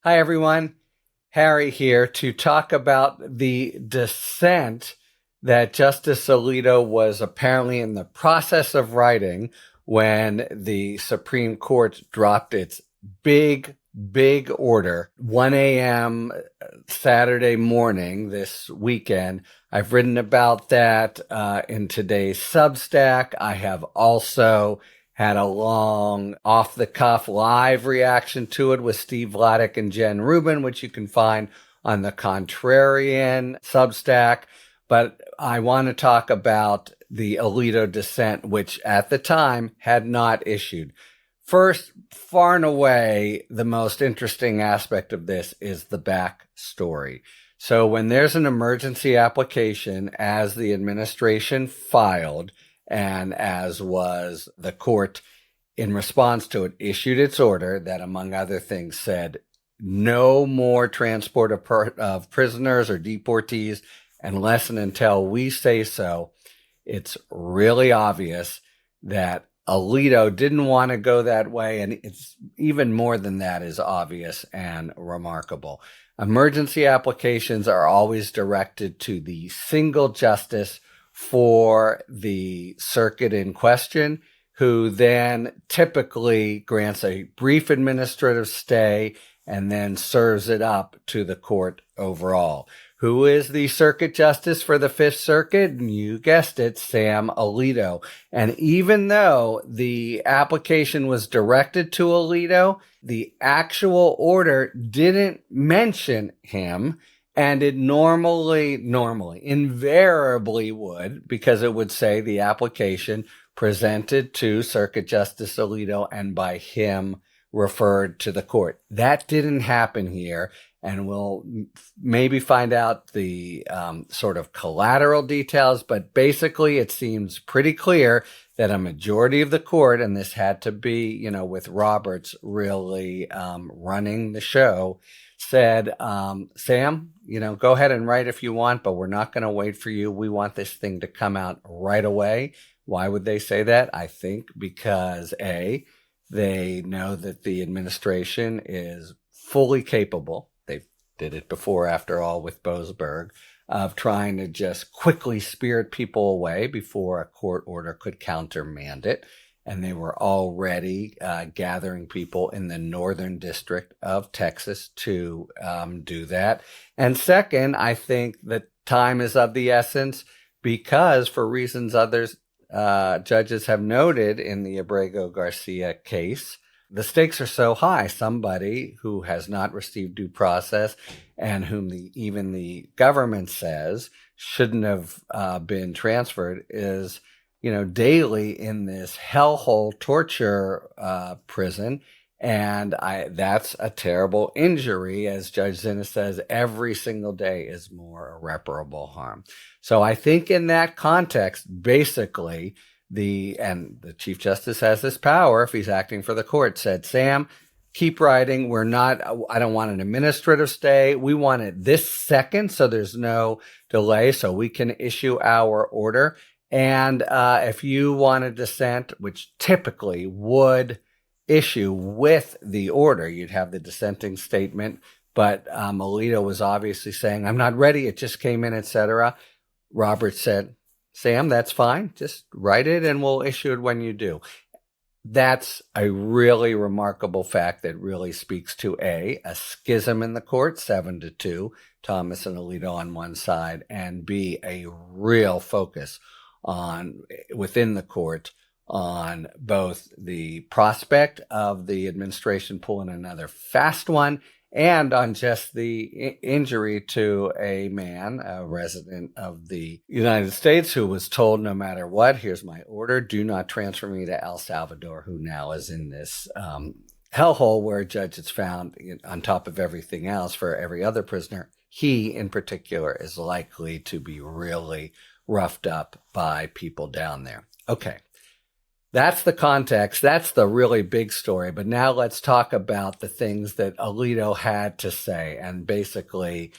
Hi, everyone. Harry here to talk about the dissent that Justice Alito was apparently in the process of writing when the Supreme Court dropped its big order, 1 a.m. Saturday morning this weekend. I've written about that in today's Substack. I have also had a long off-the-cuff live reaction to it with Steve Vladeck and Jen Rubin, which you can find on the Contrarian Substack. But I want to talk about the Alito dissent, which at the time had not issued. First, far and away, the most interesting aspect of this is the backstory. So when there's an emergency application, as the administration filed, and as was the court in response to it, issued its order that, among other things, said no more transport of prisoners or deportees unless and until we say so. It's really obvious that Alito didn't want to go that way, and it's even more than that is obvious and remarkable. Emergency applications are always directed to the single justice for the circuit in question, who then typically grants a brief administrative stay and then serves it up to the court overall. Who is the circuit justice for the Fifth Circuit? You guessed it, Sam Alito. And even though the application was directed to Alito, the actual order didn't mention him. And it invariably would, because it would say the application presented to Circuit Justice Alito and by him referred to the court. That didn't happen here. And we'll maybe find out the sort of collateral details, but basically it seems pretty clear that a majority of the court, and this had to be, with Roberts really running the show, said, Sam, go ahead and write if you want, but we're not going to wait for you. We want this thing to come out right away. Why would they say that? I think because A, they know that the administration is fully capable. They did it before, after all, with Boasberg, of trying to just quickly spirit people away before a court order could countermand it. And they were already gathering people in the Northern District of Texas to do that. And second, I think that time is of the essence because, for reasons others judges have noted in the Abrego Garcia case, the stakes are so high. Somebody who has not received due process and whom even the government says shouldn't have been transferred is daily in this hellhole torture prison. And that's a terrible injury. As Judge Zinna says, every single day is more irreparable harm. So I think in that context, basically, the Chief Justice has this power, if he's acting for the court, said, Sam, keep writing. I don't want an administrative stay. We want it this second, so there's no delay, so we can issue our order. And if you want a dissent, which typically would issue with the order, you'd have the dissenting statement. But Alito was obviously saying, I'm not ready. It just came in, etc. Roberts said, Sam, that's fine. Just write it and we'll issue it when you do. That's a really remarkable fact that really speaks to a schism in the court, 7-2, Thomas and Alito on one side, and B, a real focus within the court on both the prospect of the administration pulling another fast one and on just the injury to a man, a resident of the United States, who was told, no matter what, here's my order, do not transfer me to El Salvador, who now is in this hellhole where a judge has found, on top of everything else, for every other prisoner, he in particular is likely to be really roughed up by people down there. Okay. That's the context. That's the really big story. But now let's talk about the things that Alito had to say. And basically,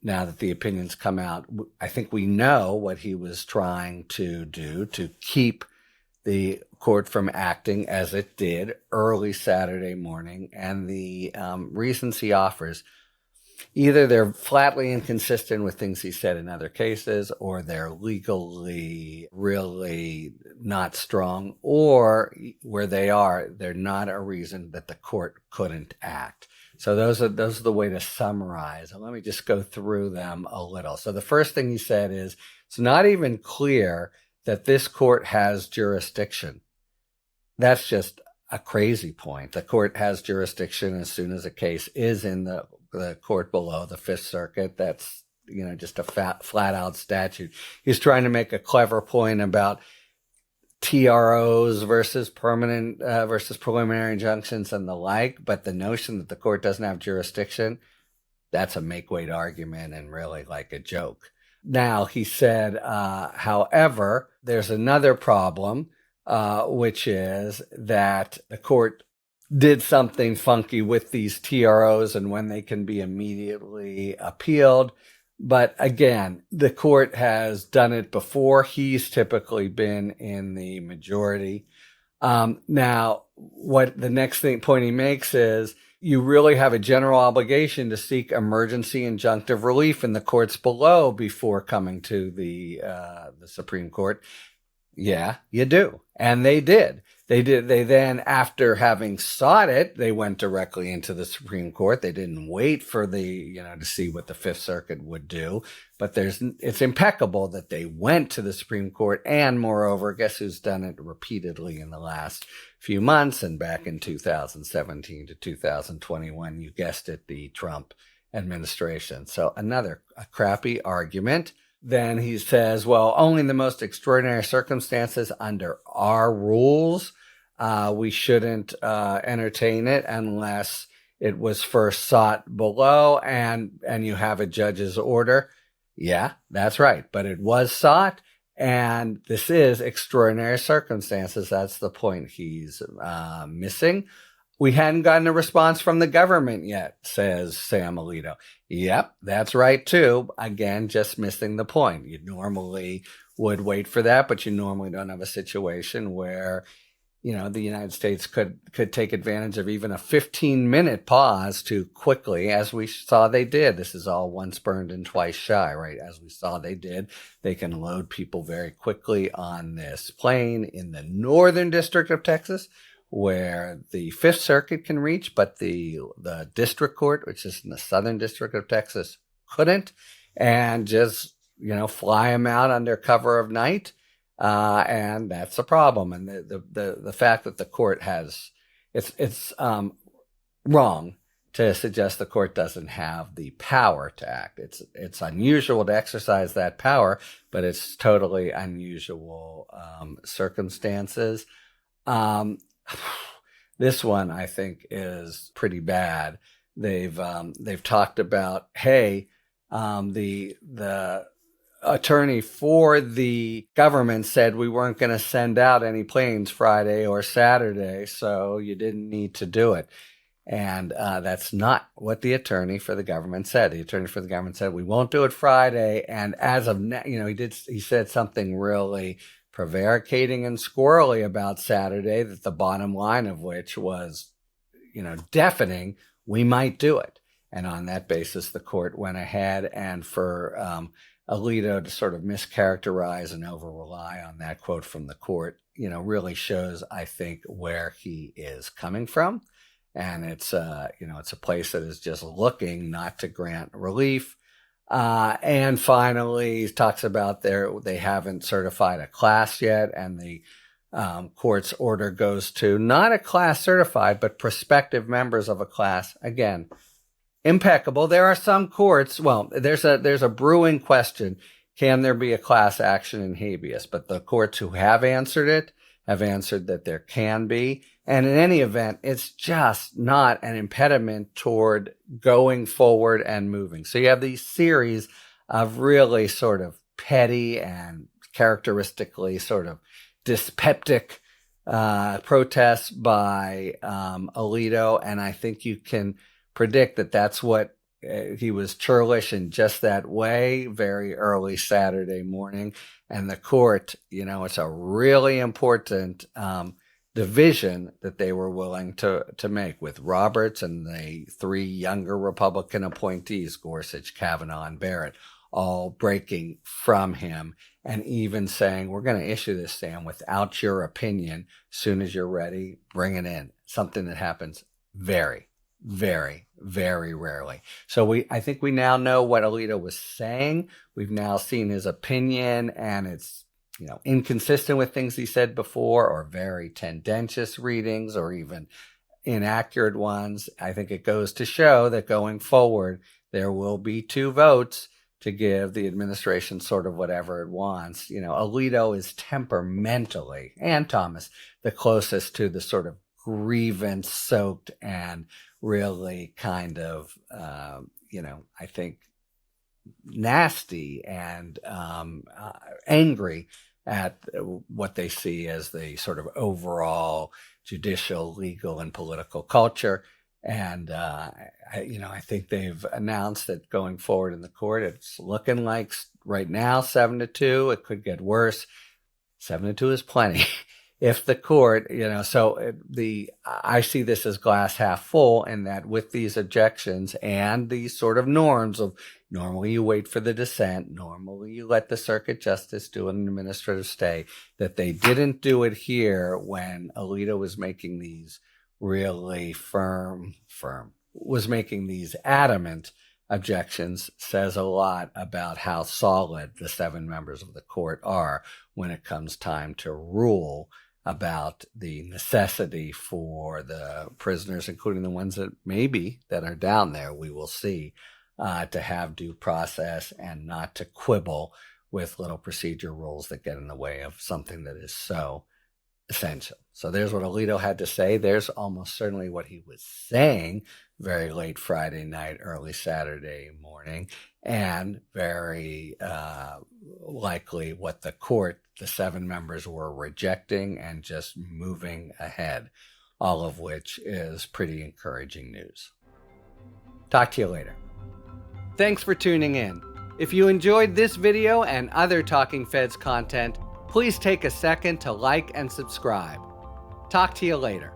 now that the opinions come out, I think we know what he was trying to do to keep the court from acting as it did early Saturday morning. And the reasons he offers, either they're flatly inconsistent with things he said in other cases, or they're legally really not strong, or where they are, they're not a reason that the court couldn't act. So those are the way to summarize. And let me just go through them a little. So the first thing he said is, it's not even clear that this court has jurisdiction. That's just a crazy point. The court has jurisdiction as soon as a case is in the court below, the Fifth Circuit. That's, just a flat out statute. He's trying to make a clever point about TROs versus permanent versus preliminary injunctions and the like, but the notion that the court doesn't have jurisdiction, that's a make-weight argument and really like a joke. Now, he said, however, there's another problem, which is that the court did something funky with these TROs and when they can be immediately appealed. But again, the court has done it before. He's typically been in the majority. Now, what the next point he makes is, you really have a general obligation to seek emergency injunctive relief in the courts below before coming to the Supreme Court. Yeah, you do. And they did. They then, after having sought it, they went directly into the Supreme Court. They didn't wait for to see what the Fifth Circuit would do. But it's impeccable that they went to the Supreme Court. And moreover, guess who's done it repeatedly in the last few months and back in 2017 to 2021, you guessed it, the Trump administration. So a crappy argument. Then he says, well, only in the most extraordinary circumstances under our rules, we shouldn't entertain it unless it was first sought below and you have a judge's order. Yeah, that's right. But it was sought, and this is extraordinary circumstances. That's the point he's missing. We hadn't gotten a response from the government yet, says Sam Alito. Yep, that's right, too. Again, just missing the point. You normally would wait for that, but you normally don't have a situation where, the United States could take advantage of even a 15-minute pause to quickly, as we saw they did. This is all once burned and twice shy, right? As we saw they did. They can load people very quickly on this plane in the Northern District of Texas, where the Fifth Circuit can reach, but the district court, which is in the Southern District of Texas, couldn't, and just, fly them out under cover of night. And that's a problem. And the fact that the court it's wrong to suggest the court doesn't have the power to act. It's unusual to exercise that power, but it's totally unusual circumstances. This one, I think, is pretty bad. They've talked about, hey, the attorney for the government said we weren't going to send out any planes Friday or Saturday, so you didn't need to do it. And that's not what the attorney for the government said. The attorney for the government said we won't do it Friday. And as of now, he said something really prevaricating and squirrely about Saturday, that the bottom line of which was, deafening, we might do it. And on that basis, the court went ahead, and for Alito to sort of mischaracterize and over-rely on that quote from the court, really shows, I think, where he is coming from. And it's a place that is just looking not to grant relief. And finally, he talks about they haven't certified a class yet, and the court's order goes to not a class certified, but prospective members of a class. Again, impeccable. There are some courts. Well, there's a brewing question: can there be a class action in habeas? But the courts who have answered it have answered that there can be. And in any event, it's just not an impediment toward going forward and moving. So you have these series of really sort of petty and characteristically sort of dyspeptic protests by Alito. And I think you can predict that that's what he was churlish in just that way, very early Saturday morning. And the court, it's a really important division that they were willing to make with Roberts and the three younger Republican appointees, Gorsuch, Kavanaugh, and Barrett, all breaking from him and even saying, we're going to issue this, Sam, without your opinion. As soon as you're ready, bring it in. Something that happens very, very, very rarely. So I think we now know what Alito was saying. We've now seen his opinion, and it's, inconsistent with things he said before, or very tendentious readings, or even inaccurate ones. I think it goes to show that going forward, there will be 2 votes to give the administration sort of whatever it wants. Alito is temperamentally, and Thomas, the closest to the sort of grievance-soaked and really kind of, I think, nasty and angry at what they see as the sort of overall judicial, legal, and political culture. And, I think they've announced that going forward in the court, it's looking like right now 7-2. It could get worse. 7-2 is plenty. If the court, I see this as glass half full, in that with these objections and these sort of norms of normally you wait for the dissent, normally you let the circuit justice do an administrative stay, that they didn't do it here when Alito was making these really was making these adamant objections, says a lot about how solid the 7 members of the court are when it comes time to rule about the necessity for the prisoners, including the ones that are down there, we will see, to have due process and not to quibble with little procedure rules that get in the way of something that is so essential. So there's what Alito had to say. There's almost certainly what he was saying very late Friday night, early Saturday morning, and very likely what the court, the 7 members, were rejecting and just moving ahead, all of which is pretty encouraging news. Talk to you later. Thanks for tuning in. If you enjoyed this video and other Talking Feds content, please take a second to like and subscribe. Talk to you later.